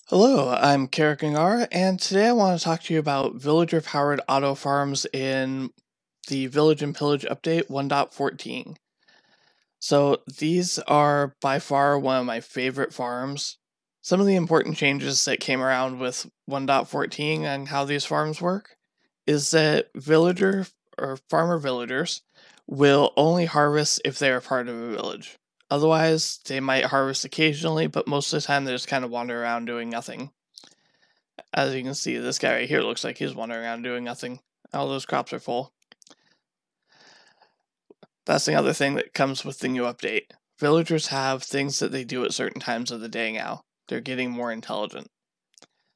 Hello, I'm Karakangar, and today I want to talk to you about villager-powered auto farms in the Village and Pillage update 1.14. So these are by far one of my favorite farms. Some of the important changes that came around with 1.14 and how these farms work is that villager or farmer villagers will only harvest if they are part of a village. Otherwise, they might harvest occasionally, but most of the time they just kind of wander around doing nothing. As you can see, this guy right here looks like he's wandering around doing nothing. All those crops are full. That's another thing that comes with the new update. Villagers have things that they do at certain times of the day now. They're getting more intelligent.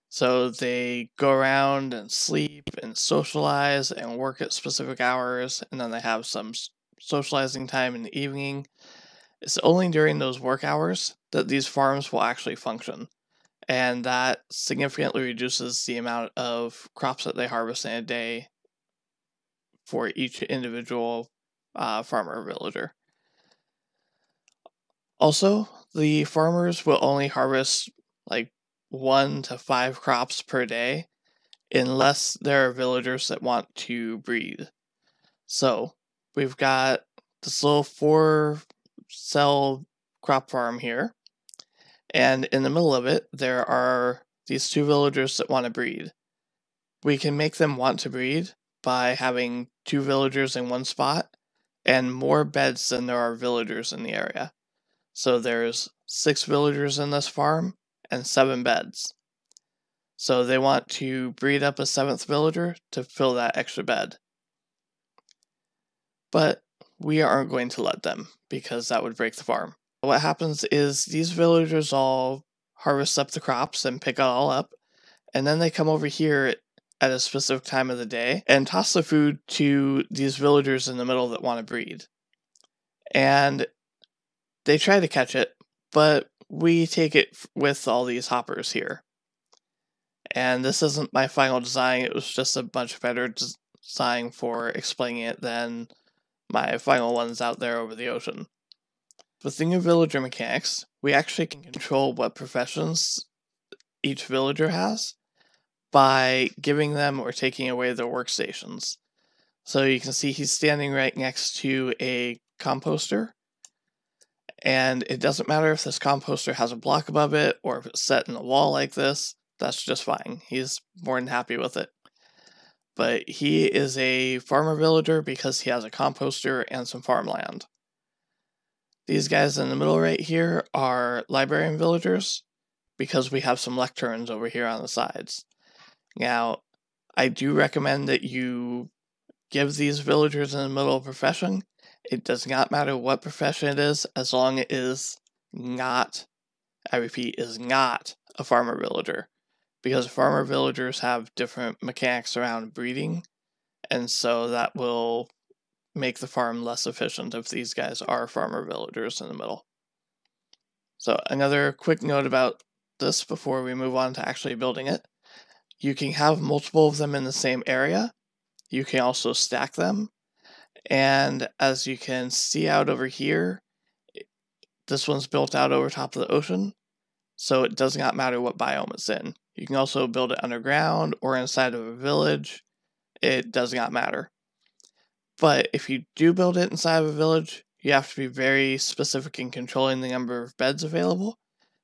So they go around and sleep and socialize and work at specific hours, and then they have some socializing time in the evening. It's only during those work hours that these farms will actually function, and that significantly reduces the amount of crops that they harvest in a day for each individual farmer or villager. Also, the farmers will only harvest like 1 to 5 crops per day unless there are villagers that want to breed. So, we've got this little 4-cell crop farm here, and in the middle of it, there are these 2 villagers that want to breed. We can make them want to breed by having 2 villagers in one spot and more beds than there are villagers in the area. So there's 6 villagers in this farm and 7 beds. So they want to breed up a 7th villager to fill that extra bed. But we aren't going to let them because that would break the farm. What happens is these villagers all harvest up the crops and pick it all up, and then they come over here at a specific time of the day and toss the food to these villagers in the middle that want to breed. And they try to catch it, but we take it with all these hoppers here. And this isn't my final design, it was just a much better design for explaining it than my final ones out there over the ocean. With the new villager mechanics, we actually can control what professions each villager has by giving them or taking away their workstations. So you can see he's standing right next to a composter, and it doesn't matter if this composter has a block above it or if it's set in a wall like this, that's just fine. He's more than happy with it. But he is a farmer villager because he has a composter and some farmland. These guys in the middle right here are librarian villagers because we have some lecterns over here on the sides. Now, I do recommend that you give these villagers in the middle a profession. It does not matter what profession it is, as long as it is not, I repeat, is not a farmer villager. Because farmer villagers have different mechanics around breeding, and so that will make the farm less efficient if these guys are farmer villagers in the middle. So another quick note about this before we move on to actually building it. You can have multiple of them in the same area. You can also stack them. And as you can see out over here, this one's built out over top of the ocean, so it does not matter what biome it's in. You can also build it underground or inside of a village. It does not matter. But if you do build it inside of a village, you have to be very specific in controlling the number of beds available,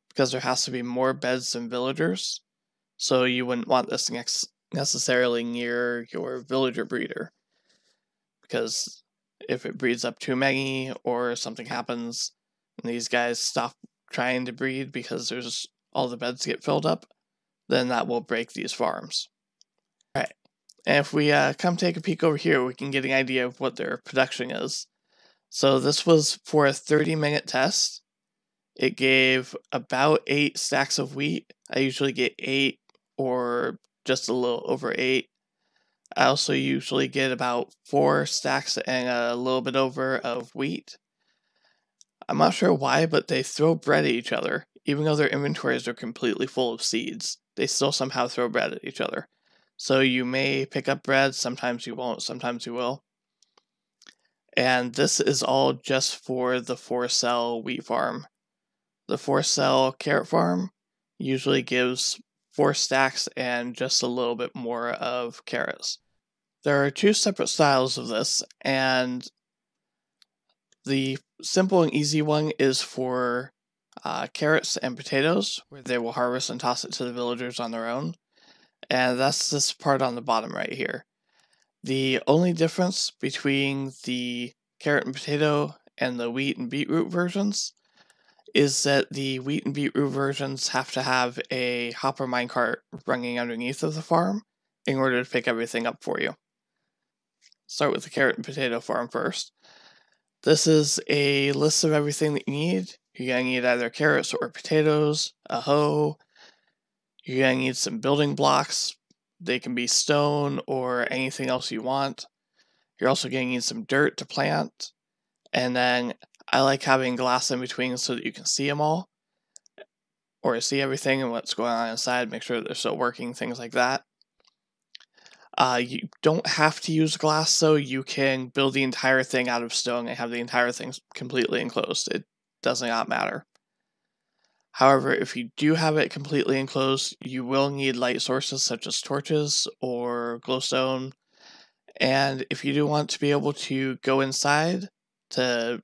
because there has to be more beds than villagers. So you wouldn't want this necessarily near your villager breeder, because if it breeds up too many or something happens and these guys stop trying to breed because there's all the beds get filled up, then that will break these farms. Alright, and if we come take a peek over here, we can get an idea of what their production is. So this was for a 30-minute test. It gave about 8 stacks of wheat. I usually get 8 or just a little over 8. I also usually get about 4 stacks and a little bit over of wheat. I'm not sure why, but they throw bread at each other. Even though their inventories are completely full of seeds, they still somehow throw bread at each other. So you may pick up bread, sometimes you won't, sometimes you will. And this is all just for the 4-cell wheat farm. The 4-cell carrot farm usually gives 4 stacks and just a little bit more of carrots. There are 2 separate styles of this, and the simple and easy one is for carrots and potatoes, where they will harvest and toss it to the villagers on their own. And that's this part on the bottom right here. The only difference between the carrot and potato and the wheat and beetroot versions is that the wheat and beetroot versions have to have a hopper minecart running underneath of the farm in order to pick everything up for you. Start with the carrot and potato farm first. This is a list of everything that you need. You're going to need either carrots or potatoes, a hoe. You're going to need some building blocks. They can be stone or anything else you want. You're also going to need some dirt to plant. And then I like having glass in between so that you can see them all, or see everything and what's going on inside, make sure they're still working, things like that. You don't have to use glass, so you can build the entire thing out of stone and have the entire thing completely enclosed. It does not matter. However, if you do have it completely enclosed, you will need light sources such as torches or glowstone. And if you do want to be able to go inside to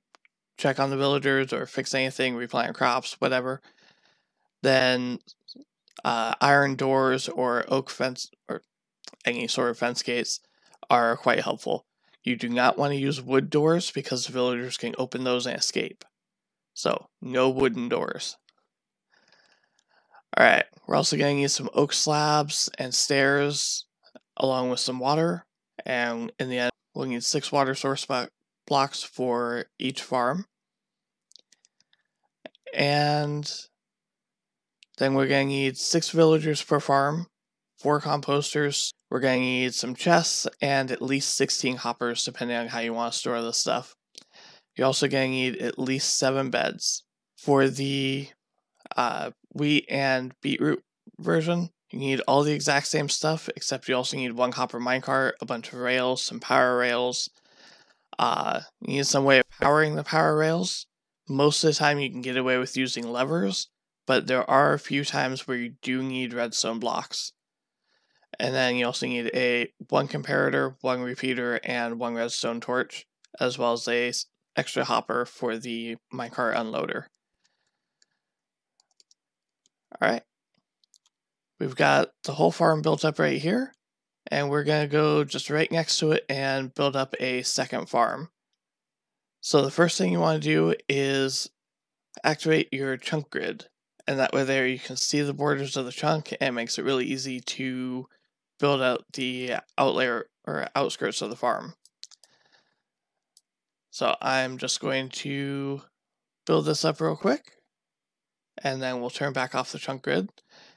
check on the villagers or fix anything, replant crops, whatever, then iron doors or oak fence or any sort of fence gates are quite helpful. You do not want to use wood doors because the villagers can open those and escape. So, no wooden doors. Alright, we're also going to need some oak slabs and stairs along with some water. And in the end, we'll need 6 water source blocks for each farm. And then we're going to need 6 villagers per farm, 4 composters. We're going to need some chests and at least 16 hoppers, depending on how you want to store this stuff. You're also going to need at least 7 beds. For the wheat and beetroot version, you need all the exact same stuff, except you also need 1 hopper minecart, a bunch of rails, some power rails. You need some way of powering the power rails. Most of the time you can get away with using levers, but there are a few times where you do need redstone blocks. And then you also need 1 comparator, 1 repeater, and 1 redstone torch, as well as a extra hopper for the minecart unloader. Alright, we've got the whole farm built up right here, and we're going to go just right next to it and build up a second farm. So the first thing you want to do is activate your chunk grid, and that way there you can see the borders of the chunk, and it makes it really easy to build out the outlayer or outskirts of the farm. So I'm just going to build this up real quick, and then we'll turn back off the chunk grid.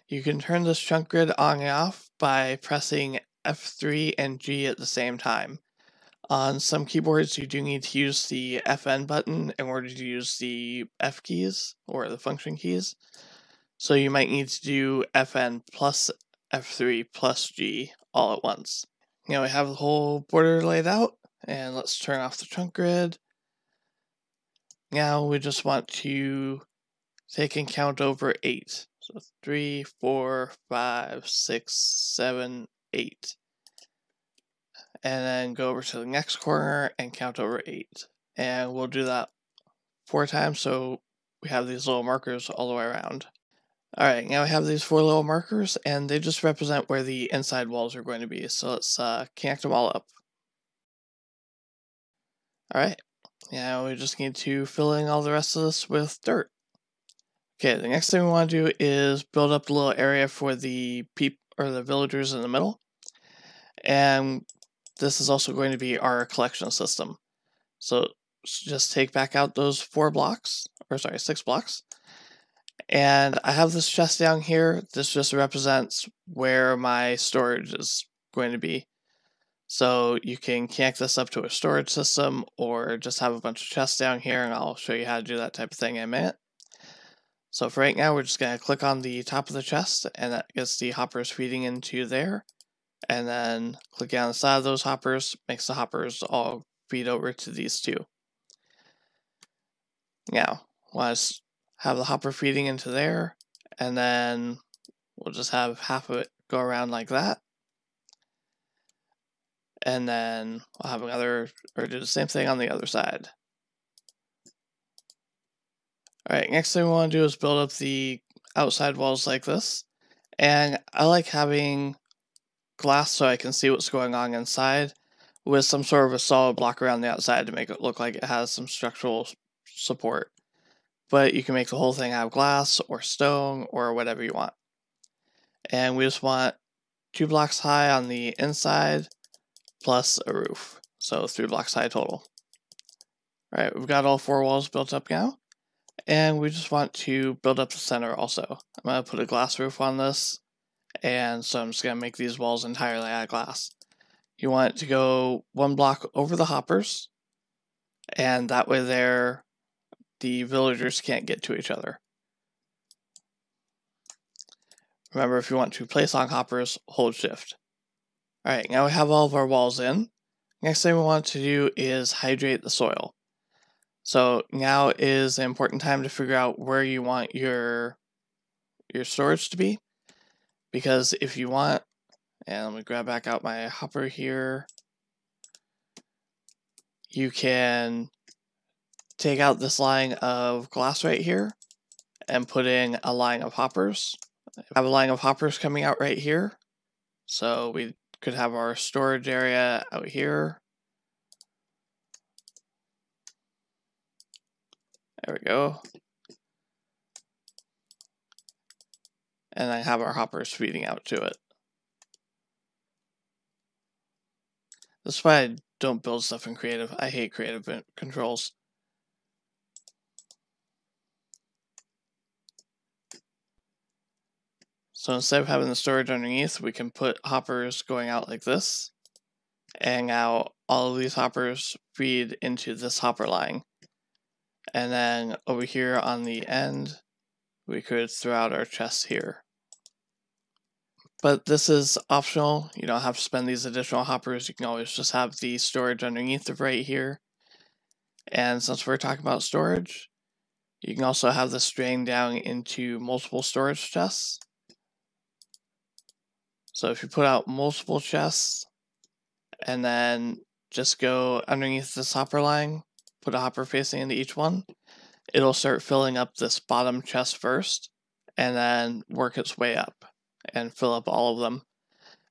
You can turn this chunk grid on and off by pressing F3 and G at the same time. On some keyboards you do need to use the FN button in order to use the F keys, or the function keys. So you might need to do FN plus F3 plus G all at once. Now we have the whole border laid out, and let's turn off the chunk grid. Now we just want to take and count over 8. So 3, 4, 5, 6, 7, 8. And then go over to the next corner and count over 8. And we'll do that 4 times, so we have these little markers all the way around. Alright, now we have these 4 little markers, and they just represent where the inside walls are going to be. So let's connect them all up. Alright, now we just need to fill in all the rest of this with dirt. Okay, the next thing we want to do is build up the little area for the villagers in the middle. And this is also going to be our collection system. So just take back out those 6 blocks. And I have this chest down here. This just represents where my storage is going to be. So you can connect this up to a storage system or just have a bunch of chests down here, and I'll show you how to do that type of thing in a minute. So for right now, we're just going to click on the top of the chest, and that gets the hoppers feeding into there. And then clicking on the side of those hoppers makes the hoppers all feed over to these 2. Now, want to have the hopper feeding into there, and then we'll just have half of it go around like that. And then we'll have another, or do the same thing on the other side. Alright, next thing we want to do is build up the outside walls like this. And I like having glass so I can see what's going on inside, with some sort of a solid block around the outside to make it look like it has some structural support. But you can make the whole thing out of glass or stone or whatever you want. And we just want 2 blocks high on the inside plus a roof. So 3 blocks high total. Alright, we've got all 4 walls built up now. And we just want to build up the center also. I'm going to put a glass roof on this. And so I'm just going to make these walls entirely out of glass. You want it to go 1 block over the hoppers. And that way the villagers can't get to each other. Remember, if you want to place on hoppers, hold shift. Alright, now we have all of our walls in. Next thing we want to do is hydrate the soil. So now is an important time to figure out where you want your storage to be. Because if you want, and let me grab back out my hopper here, you can take out this line of glass right here and put in a line of hoppers. I have a line of hoppers coming out right here. So we could have our storage area out here. There we go. And I have our hoppers feeding out to it. This is why I don't build stuff in creative. I hate creative controls. So instead of having the storage underneath, we can put hoppers going out like this. And now all of these hoppers feed into this hopper line. And then over here on the end, we could throw out our chests here. But this is optional. You don't have to spend these additional hoppers. You can always just have the storage underneath of right here. And since we're talking about storage, you can also have this drain down into multiple storage chests. So if you put out multiple chests and then just go underneath this hopper line, put a hopper facing into each one, it'll start filling up this bottom chest first and then work its way up and fill up all of them.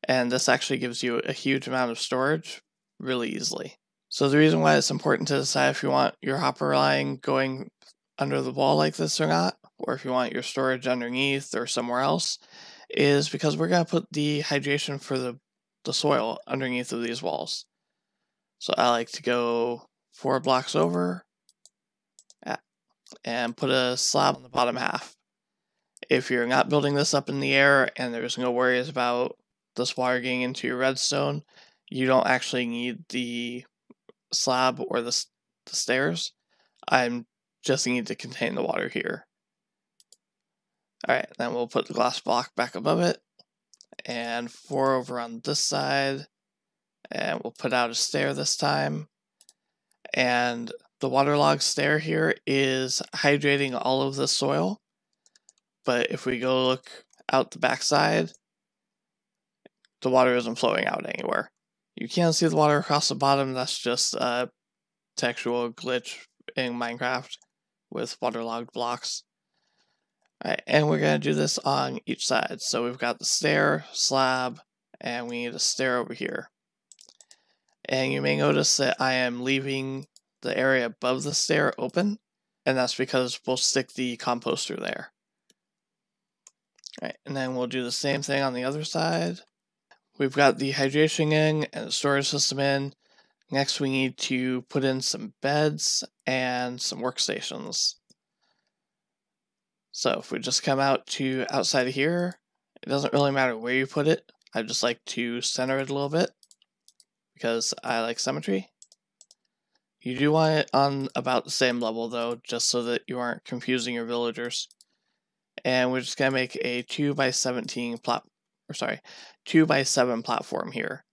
And this actually gives you a huge amount of storage really easily. So the reason why it's important to decide if you want your hopper line going under the wall like this or not, or if you want your storage underneath or somewhere else, is because we're going to put the hydration for the soil underneath of these walls. So I like to go 4 blocks over and put a slab on the bottom half. If you're not building this up in the air and there's no worries about this water getting into your redstone, you don't actually need the slab or the stairs. I'm just need to contain the water here. Alright, then we'll put the glass block back above it, and 4 over on this side, and we'll put out a stair this time. And the waterlogged stair here is hydrating all of the soil, but if we go look out the backside, the water isn't flowing out anywhere. You can see the water across the bottom. That's just a textual glitch in Minecraft with waterlogged blocks. Alright, and we're going to do this on each side. So we've got the stair, slab, and we need a stair over here. And you may notice that I am leaving the area above the stair open, and that's because we'll stick the composter there. Alright, and then we'll do the same thing on the other side. We've got the hydration in and the storage system in. Next we need to put in some beds and some workstations. So if we just come out to outside of here, it doesn't really matter where you put it. I just like to center it a little bit because I like symmetry. You do want it on about the same level though, just so that you aren't confusing your villagers. And we're just gonna make a 2x7 platform here.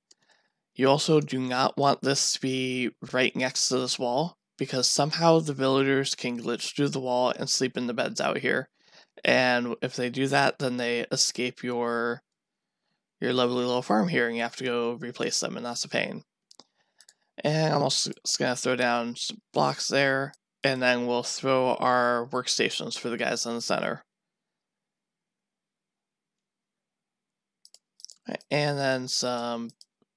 You also do not want this to be right next to this wall, because somehow the villagers can glitch through the wall and sleep in the beds out here, And if they do that, then they escape your lovely little farm here, and you have to go replace them, and that's a pain. And I'm also just gonna throw down some blocks there, and then we'll throw our workstations for the guys in the center. And then some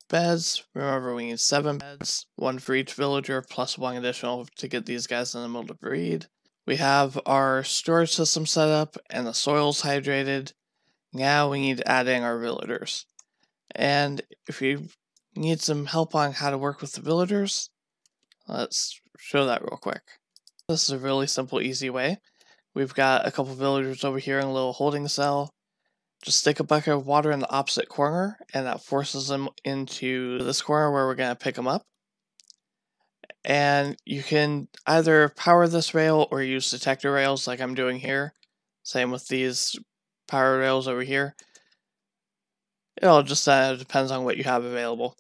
beds. Remember, we need 7 beds, 1 for each villager, plus 1 additional to get these guys in the middle to breed. We have our storage system set up, and the soil's hydrated. Now we need to add in our villagers. And if you need some help on how to work with the villagers, let's show that real quick. This is a really simple, easy way. We've got a couple villagers over here in a little holding cell. Just stick a bucket of water in the opposite corner, and that forces them into this corner where we're going to pick them up. And you can either power this rail or use detector rails like I'm doing here. Same with these power rails over here. It all just depends on what you have available.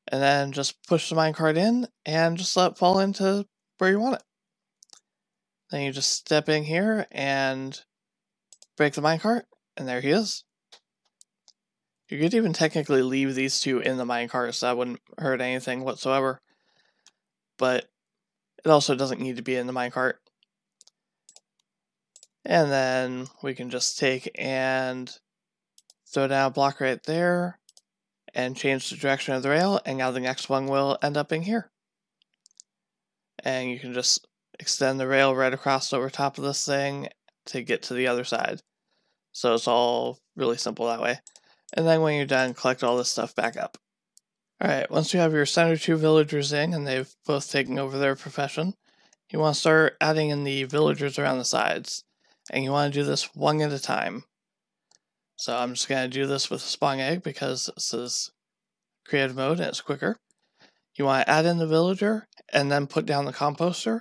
And then just push the minecart in and just let it fall into where you want it. Then you just step in here and break the minecart, and there he is. You could even technically leave these 2 in the minecart, so that wouldn't hurt anything whatsoever. But it also doesn't need to be in the minecart. And then we can just take and throw down a block right there and change the direction of the rail, and now the next one will end up in here. And you can just extend the rail right across over top of this thing to get to the other side. So it's all really simple that way. And then when you're done, collect all this stuff back up. Alright, once you have your center 2 villagers in and they've both taken over their profession, you want to start adding in the villagers around the sides. And you want to do this 1 at a time. So I'm just going to do this with a spawn egg because this is creative mode and it's quicker. You want to add in the villager and then put down the composter.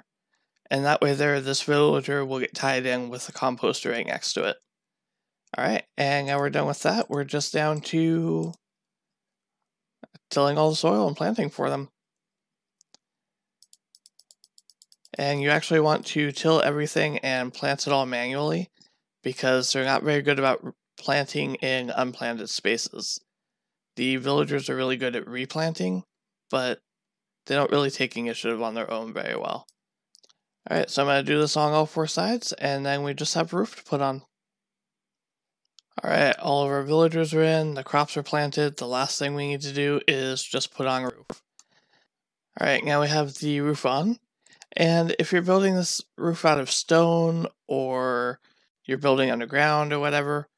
And that way this villager will get tied in with the composter right next to it. Alright, and now we're done with that. We're just down to tilling all the soil and planting for them. And you actually want to till everything and plant it all manually because they're not very good about planting in unplanted spaces. The villagers are really good at replanting, but they don't really take initiative on their own very well. Alright, so I'm going to do this on all 4 sides, and then we just have a roof to put on. Alright, all of our villagers are in, the crops are planted, the last thing we need to do is just put on a roof. Alright, now we have the roof on, and if you're building this roof out of stone, or you're building underground or whatever,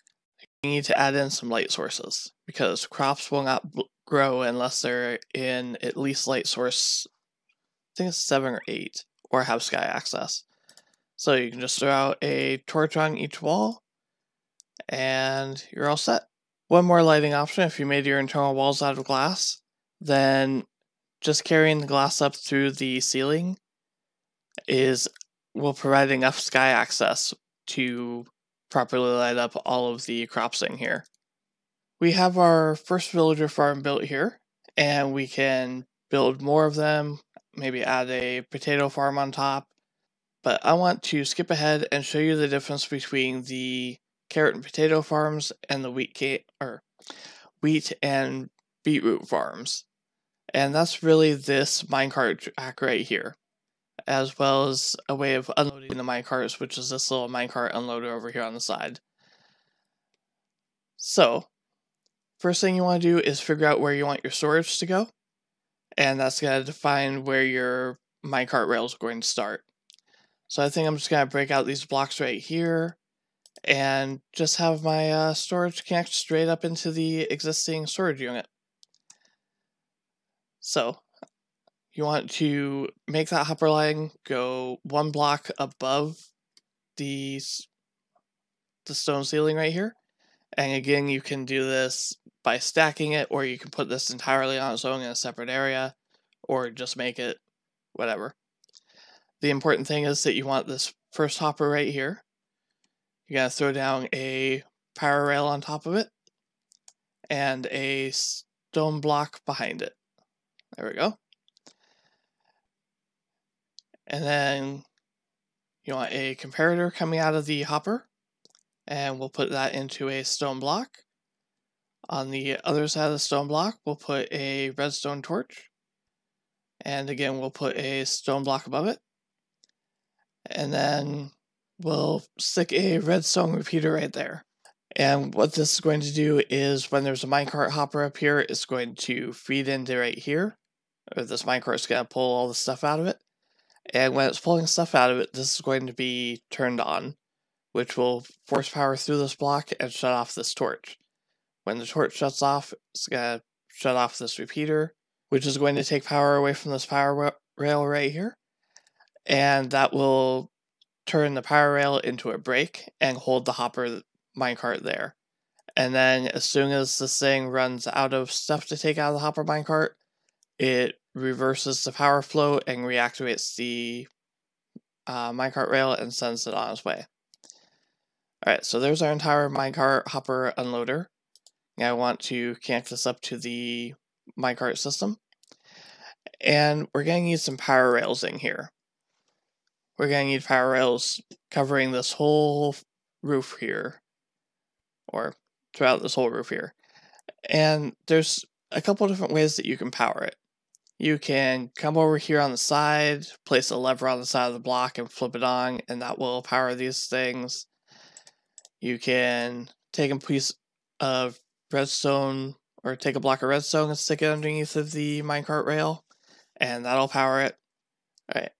you need to add in some light sources, because crops will not grow unless they're in at least light source, I think it's 7 or 8, or have sky access. So you can just throw out a torch on each wall, and you're all set. One more lighting option, if you made your internal walls out of glass, then just carrying the glass up through the ceiling will provide enough sky access to properly light up all of the crops in here. We have our first villager farm built here, and we can build more of them, maybe add a potato farm on top, but I want to skip ahead and show you the difference between the carrot and potato farms and the wheat and beetroot farms. And that's really this minecart track right here, as well as a way of unloading the minecarts, which is this little minecart unloader over here on the side. So, first thing you want to do is figure out where you want your storage to go, and that's going to define where your minecart rails are going to start. So I think I'm just going to break out these blocks right here, and just have my storage connect straight up into the existing storage unit. So, you want to make that hopper line go 1 block above the stone ceiling right here. And again, you can do this by stacking it, or you can put this entirely on its own in a separate area, or just make it whatever. The important thing is that you want this first hopper right here. You gotta throw down a power rail on top of it, and a stone block behind it. There we go. And then you want a comparator coming out of the hopper, and we'll put that into a stone block. On the other side of the stone block, we'll put a redstone torch. And again, we'll put a stone block above it. And then we'll stick a redstone repeater right there. And what this is going to do is when there's a minecart hopper up here, it's going to feed into right here. Or this minecart's going to pull all the stuff out of it. And when it's pulling stuff out of it, this is going to be turned on, which will force power through this block and shut off this torch. When the torch shuts off, it's going to shut off this repeater, which is going to take power away from this power rail right here. And that will turn the power rail into a brake and hold the hopper minecart there. And then as soon as this thing runs out of stuff to take out of the hopper minecart, it reverses the power flow and reactivates the minecart rail and sends it on its way. Alright, so there's our entire minecart hopper unloader. Now I want to connect this up to the minecart system. And we're going to need some power rails in here. We're going to need power rails covering this whole roof here, or throughout this whole roof here. And there's a couple different ways that you can power it. You can come over here on the side, place a lever on the side of the block and flip it on, and that will power these things. You can take a piece of redstone, or take a block of redstone and stick it underneath of the minecart rail, and that'll power it. Alright,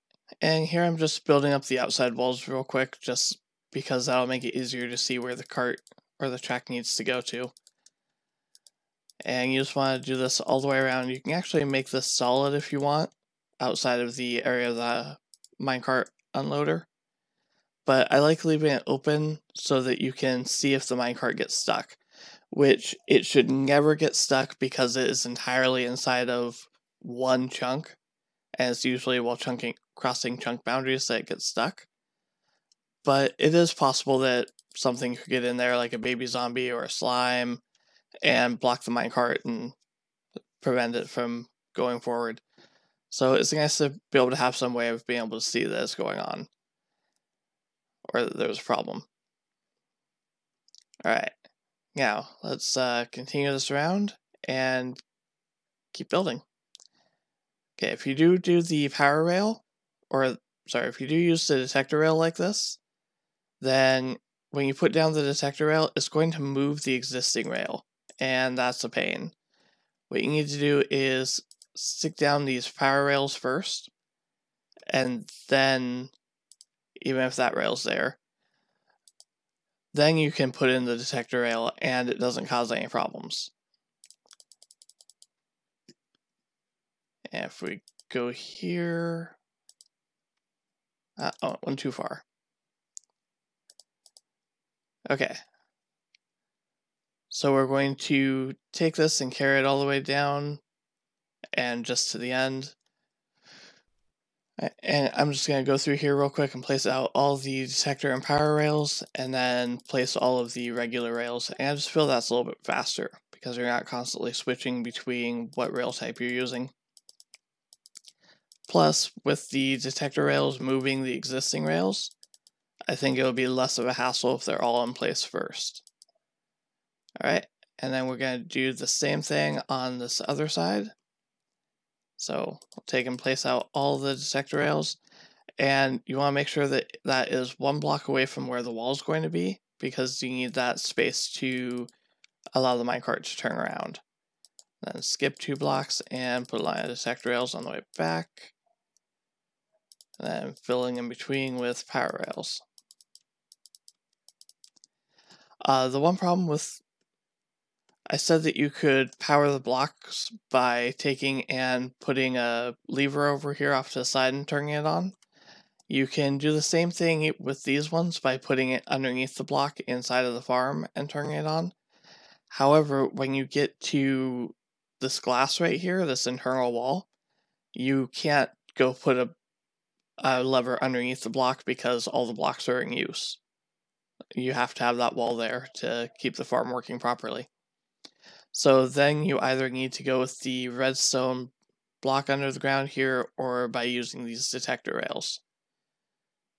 and here I'm just building up the outside walls real quick, just because that'll make it easier to see where the cart or the track needs to go to. And you just want to do this all the way around. You can actually make this solid if you want, outside of the area of the minecart unloader. But I like leaving it open so that you can see if the minecart gets stuck, which it should never get stuck because it is entirely inside of one chunk, and it's usually while crossing chunk boundaries that it gets stuck. But it is possible that something could get in there, like a baby zombie or a slime, and block the minecart and prevent it from going forward. So it's nice to be able to have some way of being able to see that it's going on, or that there's a problem. Alright, now let's continue this around and keep building. Okay, if you do the power rail, if you do use the detector rail like this, then when you put down the detector rail, it's going to move the existing rail, and that's a pain. What you need to do is stick down these power rails first, and then, even if that rail's there, then you can put in the detector rail and it doesn't cause any problems. And if we go here, oh, it went too far. Okay. So we're going to take this and carry it all the way down and just to the end. And I'm just going to go through here real quick and place out all the detector and power rails, and then place all of the regular rails. And I just feel that's a little bit faster because you're not constantly switching between what rail type you're using. Plus, with the detector rails moving the existing rails, I think it'll be less of a hassle if they're all in place first. Alright, and then we're going to do the same thing on this other side. So we'll take and place out all the detector rails, and you want to make sure that that is one block away from where the wall is going to be, because you need that space to allow the minecart to turn around. Then skip 2 blocks and put a line of detector rails on the way back, and then filling in between with power rails. The one problem with, I said that you could power the blocks by taking and putting a lever over here off to the side and turning it on. You can do the same thing with these ones by putting it underneath the block inside of the farm and turning it on. However, when you get to this glass right here, this internal wall, you can't go put a lever underneath the block because all the blocks are in use. You have to have that wall there to keep the farm working properly. So then you either need to go with the redstone block under the ground here, or by using these detector rails.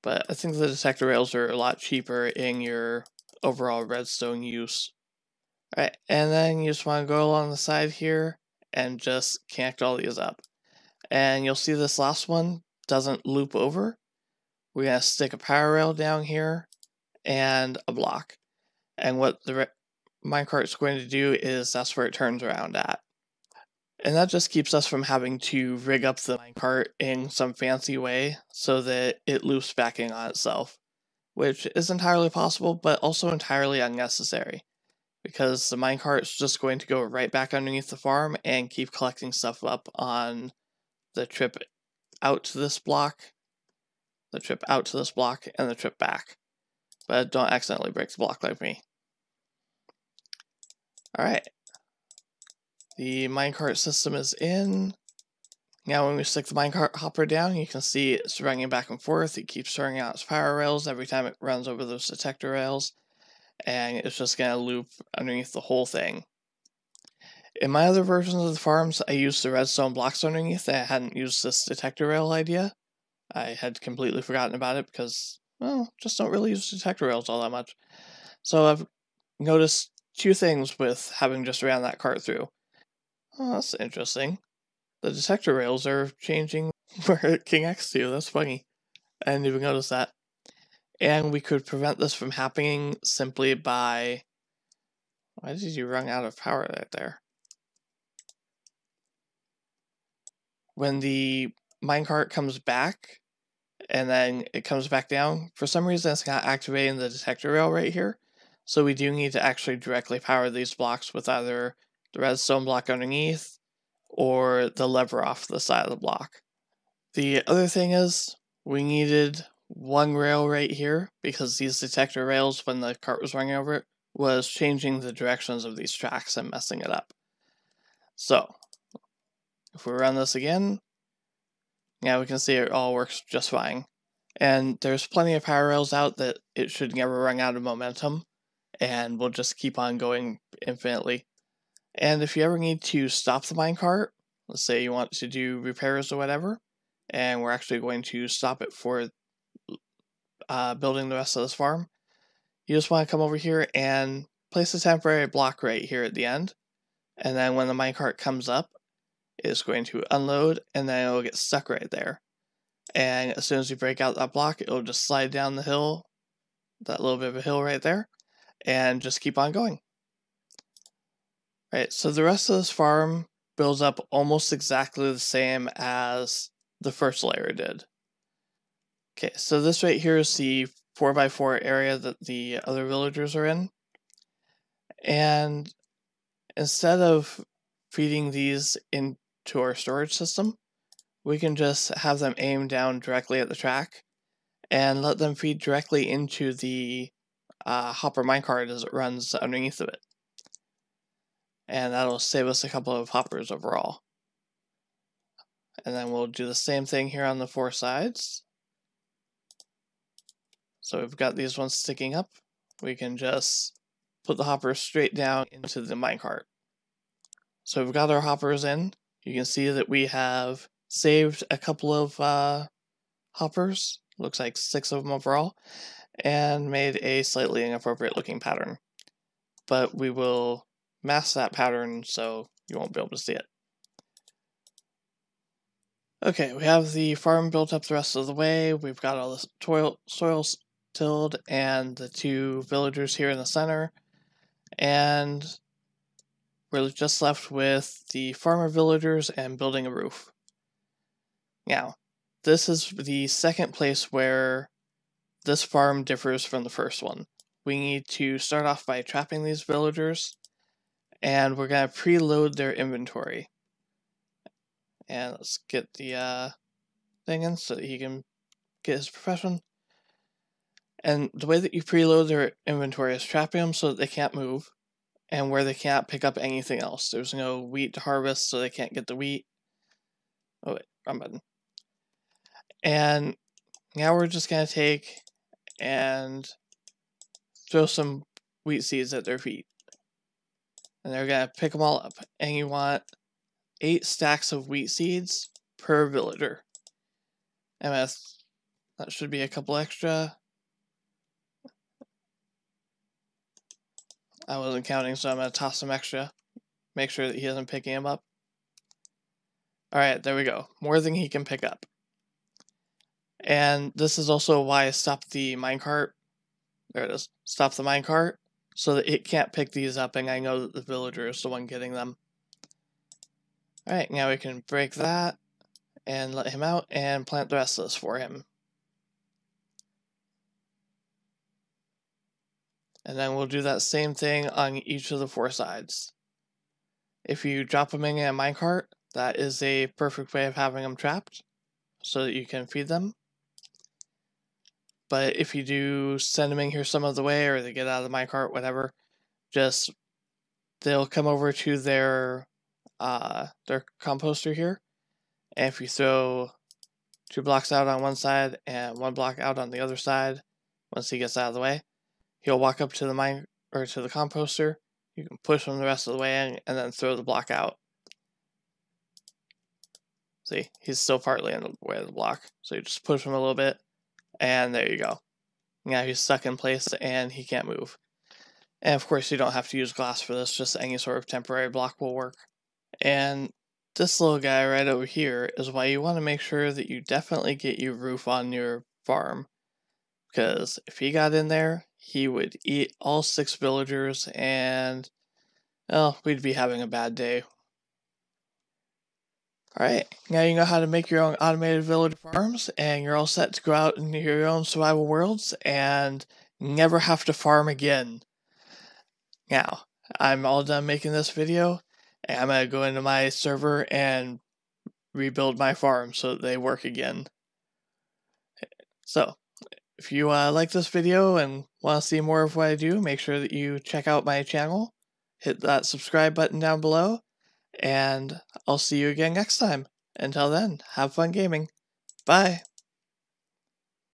But I think the detector rails are a lot cheaper in your overall redstone use. Alright, and then you just want to go along the side here and just connect all these up. And you'll see this last one doesn't loop over. We're going to stick a power rail down here and a block. And what the minecart's going to do is that's where it turns around at. And that just keeps us from having to rig up the minecart in some fancy way so that it loops back in on itself, which is entirely possible, but also entirely unnecessary, because the minecart's just going to go right back underneath the farm and keep collecting stuff up on the trip out to this block, the trip out to this block, and the trip back. But don't accidentally break the block like me. Alright. The minecart system is in. Now when we stick the minecart hopper down, you can see it's running back and forth. It keeps throwing out its power rails every time it runs over those detector rails. And it's just going to loop underneath the whole thing. In my other versions of the farms, I used the redstone blocks underneath, and I hadn't used this detector rail idea. I had completely forgotten about it because, well, just don't really use detector rails all that much. So I've noticed two things with having just ran that cart through. Oh, that's interesting. The detector rails are changing where it connects to. That's funny. I didn't even notice that. And we could prevent this from happening simply by... Why did you run out of power right there? When the minecart comes back, and then it comes back down, for some reason it's not activating the detector rail right here. So we do need to actually directly power these blocks with either the redstone block underneath or the lever off the side of the block. The other thing is, we needed one rail right here, because these detector rails, when the cart was running over it, was changing the directions of these tracks and messing it up. So, if we run this again, yeah, we can see it all works just fine. And there's plenty of power rails out that it should never run out of momentum, and will just keep on going infinitely. And if you ever need to stop the minecart, let's say you want to do repairs or whatever, and we're actually going to stop it for building the rest of this farm, you just want to come over here and place a temporary block right here at the end, and then when the minecart comes up, it's going to unload, and then it'll get stuck right there. And as soon as you break out that block, it'll just slide down the hill, that little bit of a hill right there, and just keep on going. Right, so the rest of this farm builds up almost exactly the same as the first layer did. Okay, so this right here is the 4x4 area that the other villagers are in. And instead of feeding these into our storage system, we can just have them aim down directly at the track and let them feed directly into the hopper minecart as it runs underneath of it. And that'll save us a couple of hoppers overall. And then we'll do the same thing here on the four sides. So we've got these ones sticking up. We can just put the hoppers straight down into the minecart. So we've got our hoppers in. You can see that we have saved a couple of hoppers, looks like 6 of them overall, and made a slightly inappropriate looking pattern. But we will mask that pattern so you won't be able to see it. Okay, we have the farm built up the rest of the way. We've got all the soil tilled and the 2 villagers here in the center. And we're just left with the farmer villagers and building a roof. Now, this is the second place where this farm differs from the first one. We need to start off by trapping these villagers, and we're going to preload their inventory. And let's get the thing in so that he can get his profession. And the way that you preload their inventory is trapping them so that they can't move, and where they can't pick up anything else. There's no wheat to harvest, so they can't get the wheat. Oh wait, wrong button. And now we're just going to take and throw some wheat seeds at their feet. And they're going to pick them all up. And you want 8 stacks of wheat seeds per villager. And that should be a couple extra. I wasn't counting, so I'm going to toss some extra. Make sure that he isn't picking him up. Alright, there we go. More than he can pick up. And this is also why I stopped the minecart. There it is. Stop the minecart so that it can't pick these up, and I know that the villager is the one getting them. Alright, now we can break that and let him out and plant the rest of this for him. And then we'll do that same thing on each of the 4 sides. If you drop them in a minecart, that is a perfect way of having them trapped so that you can feed them. But if you do send them in here some of the way, or they get out of the minecart, whatever, just they'll come over to their composter here. And if you throw 2 blocks out on one side and 1 block out on the other side, once he gets out of the way, he'll walk up to the to the composter. You can push him the rest of the way in and then throw the block out. See, he's still partly in the way of the block. So you just push him a little bit, and there you go. Now he's stuck in place and he can't move. And of course you don't have to use glass for this, just any sort of temporary block will work. And this little guy right over here is why you want to make sure that you definitely get your roof on your farm. Because if he got in there, he would eat all 6 villagers and, well, we'd be having a bad day. Alright, now you know how to make your own automated village farms, and you're all set to go out into your own survival worlds and never have to farm again. Now, I'm all done making this video, and I'm going to go into my server and rebuild my farm so that they work again. So, if you like this video and want to see more of what I do, make sure that you check out my channel, hit that subscribe button down below, and I'll see you again next time. Until then, have fun gaming. Bye!